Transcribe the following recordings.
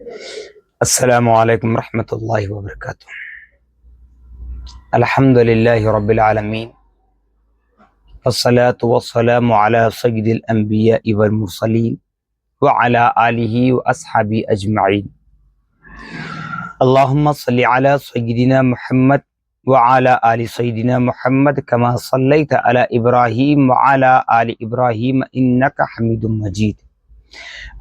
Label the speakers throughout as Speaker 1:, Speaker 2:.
Speaker 1: السلام علیکم ورحمۃ اللہ وبرکاتہ۔ الحمد للہ رب العالمین، والصلاة والسلام علی سید الانبیاء والمرسلین وعلی آلہ واصحابہ اجمعین۔ اللہم صلی علی سیدنا محمد وعلی آل سیدنا محمد کما صلیت علی ابراہیم وعلی آل ابراہیم انک حمید مجید۔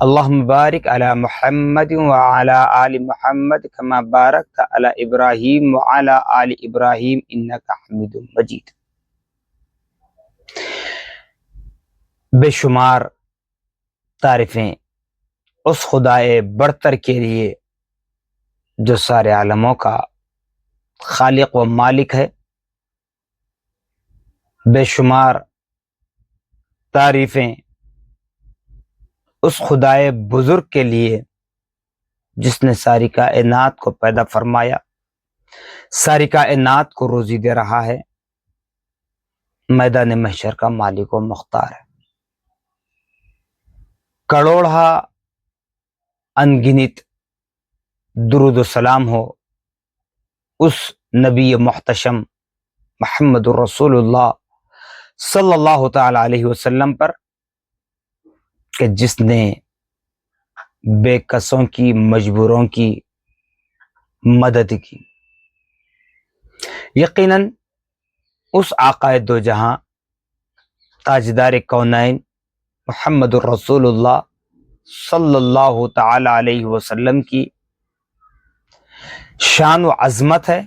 Speaker 1: اللہم بارک علی محمد وعلی آل محمد کما بارکت علی ابراہیم وعلی آل ابراہیم انک حمید مجید۔ بے شمار تعریفیں اس خدائے برتر کے لیے جو سارے عالموں کا خالق و مالک ہے۔ بے شمار تعریفیں اس خدائے بزرگ کے لیے جس نے ساری کائنات کو پیدا فرمایا، ساری کائنات کو روزی دے رہا ہے، میدان محشر کا مالک و مختار ہے۔ کروڑا انگنت درود و سلام ہو اس نبی محتشم محمد الرسول اللہ صلی اللہ تعالی علیہ وسلم پر کہ جس نے بے کسوں کی، مجبوروں کی مدد کی۔ یقیناً اس آقائے دو جہاں، تاجدار کونین محمد الرسول اللہ صلی اللہ تعالی علیہ وسلم کی شان و عظمت ہے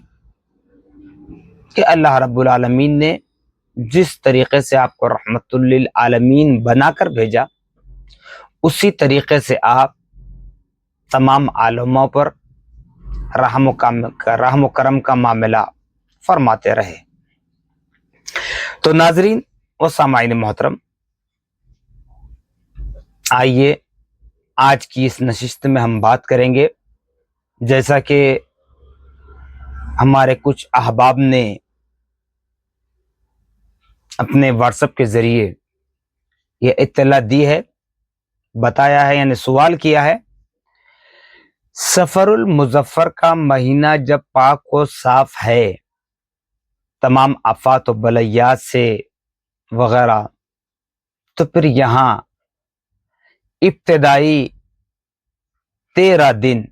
Speaker 1: کہ اللہ رب العالمین نے جس طریقے سے آپ کو رحمت للعالمین بنا کر بھیجا، اسی طریقے سے آپ تمام عالموں پر رحم و کرم کا معاملہ فرماتے رہے۔ تو ناظرین و سامعین محترم، آئیے آج کی اس نشست میں ہم بات کریں گے، جیسا کہ ہمارے کچھ احباب نے اپنے واٹس ایپ کے ذریعے یہ اطلاع دی ہے، بتایا ہے، یعنی سوال کیا ہے۔ سفر المظفر کا مہینہ جب پاک و صاف ہے تمام آفات و بلیات سے وغیرہ، تو پھر یہاں ابتدائی 13 دن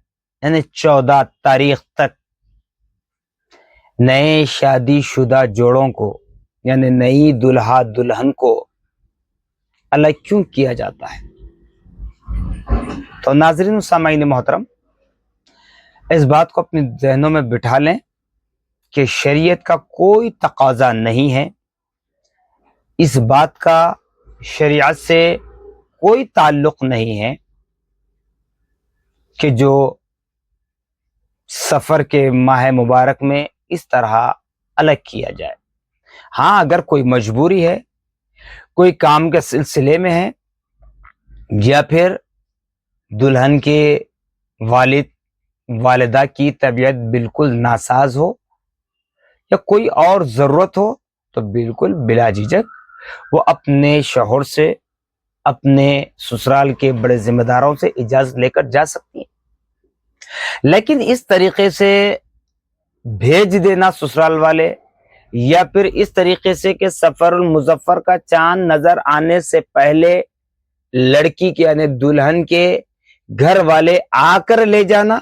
Speaker 1: یعنی 14 تاریخ تک نئے شادی شدہ جوڑوں کو، یعنی نئی دلہا دلہن کو الگ کیوں کیا جاتا ہے؟ تو ناظرین و سامعین محترم، اس بات کو اپنے ذہنوں میں بٹھا لیں کہ شریعت کا کوئی تقاضا نہیں ہے، اس بات کا شریعت سے کوئی تعلق نہیں ہے کہ جو سفر کے ماہ مبارک میں اس طرح الگ کیا جائے۔ ہاں، اگر کوئی مجبوری ہے، کوئی کام کے سلسلے میں ہے، یا پھر دلہن کے والد والدہ کی طبیعت بالکل ناساز ہو، یا کوئی اور ضرورت ہو، تو بالکل بلا جھجک وہ اپنے شوہر سے، اپنے سسرال کے بڑے ذمہ داروں سے اجازت لے کر جا سکتی ہیں۔ لیکن اس طریقے سے بھیج دینا سسرال والے، یا پھر اس طریقے سے کہ سفر المظفر کا چاند نظر آنے سے پہلے لڑکی کے یعنی دلہن کے گھر والے آ کر لے جانا،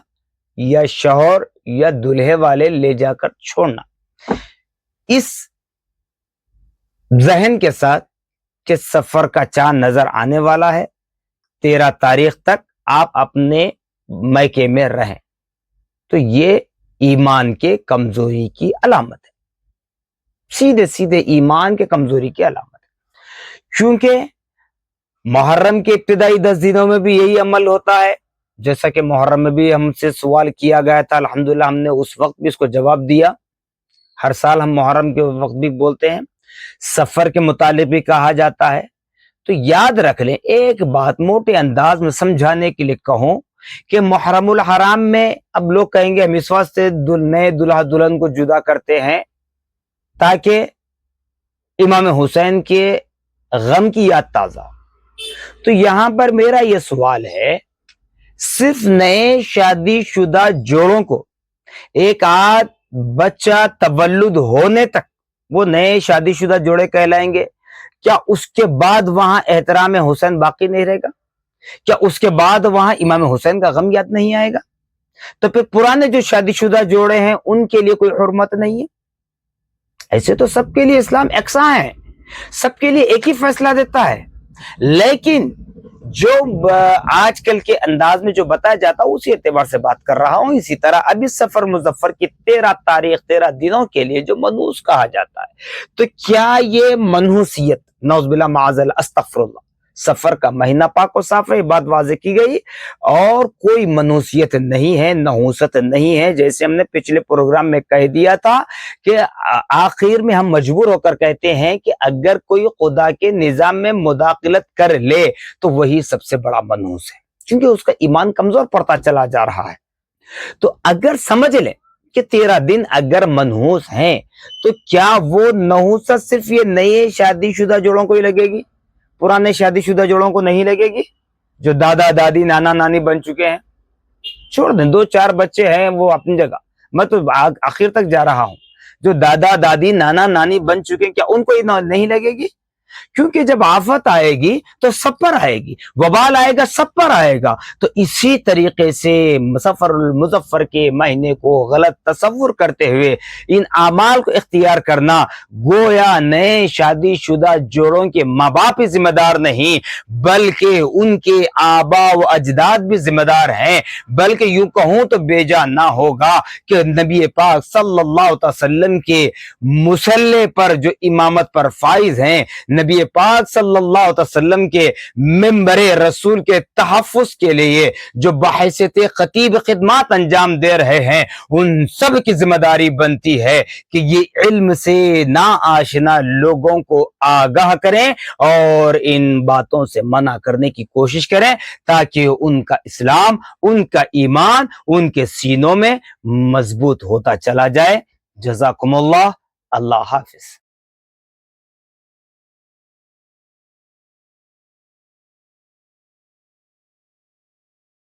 Speaker 1: یا شوہر یا دلہے والے لے جا کر چھوڑنا، اس ذہن کے ساتھ کہ سفر کا چاند نظر آنے والا ہے، 13 تاریخ تک آپ اپنے میکے میں رہیں، تو یہ ایمان کے کمزوری کی علامت ہے، سیدھے سیدھے ایمان کے کمزوری کی علامت ہے۔ کیونکہ محرم کے ابتدائی 10 دنوں میں بھی یہی عمل ہوتا ہے، جیسا کہ محرم میں بھی ہم سے سوال کیا گیا تھا، الحمدللہ ہم نے اس وقت بھی اس کو جواب دیا۔ ہر سال ہم محرم کے وقت بھی بولتے ہیں، سفر کے متعلق بھی کہا جاتا ہے۔ تو یاد رکھ لیں، ایک بات موٹے انداز میں سمجھانے کے لیے کہوں کہ محرم الحرام میں اب لوگ کہیں گے ہم اس وقت سے نئے دلہا دلہن کو جدا کرتے ہیں تاکہ امام حسین کے غم کی یاد تازہ۔ تو یہاں پر میرا یہ سوال ہے، صرف نئے شادی شدہ جوڑوں کو ایک آدھ بچہ تولد ہونے تک وہ نئے شادی شدہ جوڑے کہلائیں گے؟ کیا اس کے بعد وہاں احترام حسین باقی نہیں رہے گا؟ کیا اس کے بعد وہاں امام حسین کا غم یاد نہیں آئے گا؟ تو پھر پرانے جو شادی شدہ جوڑے ہیں ان کے لیے کوئی حرمت نہیں ہے؟ ایسے تو سب کے لیے اسلام یکساں ہے، سب کے لیے ایک ہی فیصلہ دیتا ہے، لیکن جو آج کل کے انداز میں جو بتایا جاتا ہے اسی اعتبار سے بات کر رہا ہوں۔ اسی طرح ابھی سفر مظفر کی 13 تاریخ 13 دنوں کے لیے جو منحوس کہا جاتا ہے، تو کیا یہ منحوسیت نعوذ باللہ معاذ اللہ استغفر اللہ، سفر کا مہینہ پاک و صاف ہے، یہ بات واضح کی گئی، اور کوئی منحوسیت نہیں ہے، نحوست نہیں ہے۔ جیسے ہم نے پچھلے پروگرام میں کہہ دیا تھا کہ آخر میں ہم مجبور ہو کر کہتے ہیں کہ اگر کوئی خدا کے نظام میں مداخلت کر لے تو وہی سب سے بڑا منحوس ہے، کیونکہ اس کا ایمان کمزور پڑتا چلا جا رہا ہے۔ تو اگر سمجھ لیں کہ 13 دن اگر منحوس ہیں تو کیا وہ نحوست صرف یہ نئے شادی شدہ جوڑوں کو ہی لگے گی؟ پرانے شادی شدہ جوڑوں کو نہیں لگے گی؟ جو دادا دادی نانا نانی بن چکے ہیں، چھوڑ دیں، 2-4 بچے ہیں وہ اپنی جگہ، میں تو آخر تک جا رہا ہوں، جو دادا دادی نانا نانی بن چکے ہیں کیا ان کو نہیں لگے گی؟ کیونکہ جب آفت آئے گی تو سب پر آئے گی، وبال آئے گا سب پر آئے گا۔ تو اسی طریقے سے سفر المظفر کے مہینے کو غلط تصور کرتے ہوئے ان اعمال کو اختیار کرنا، گویا نئے شادی شدہ جوڑوں کے ماں باپ ہی ذمہ دار نہیں بلکہ ان کے آبا و اجداد بھی ذمہ دار ہیں، بلکہ یوں کہوں تو بیجا نہ ہوگا کہ نبی پاک صلی اللہ علیہ وسلم کے مصلی پر جو امامت پر فائز ہیں، نبی پاک صلی اللہ علیہ وسلم کے منبر رسول کے تحفظ کے لیے جو بحیثیت خطیب خدمات انجام دے رہے ہیں، ان سب کی ذمہ داری بنتی ہے کہ یہ علم سے نا آشنا لوگوں کو آگاہ کریں اور ان باتوں سے منع کرنے کی کوشش کریں تاکہ ان کا اسلام، ان کا ایمان ان کے سینوں میں مضبوط ہوتا چلا جائے۔ جزاکم اللہ، اللہ حافظ۔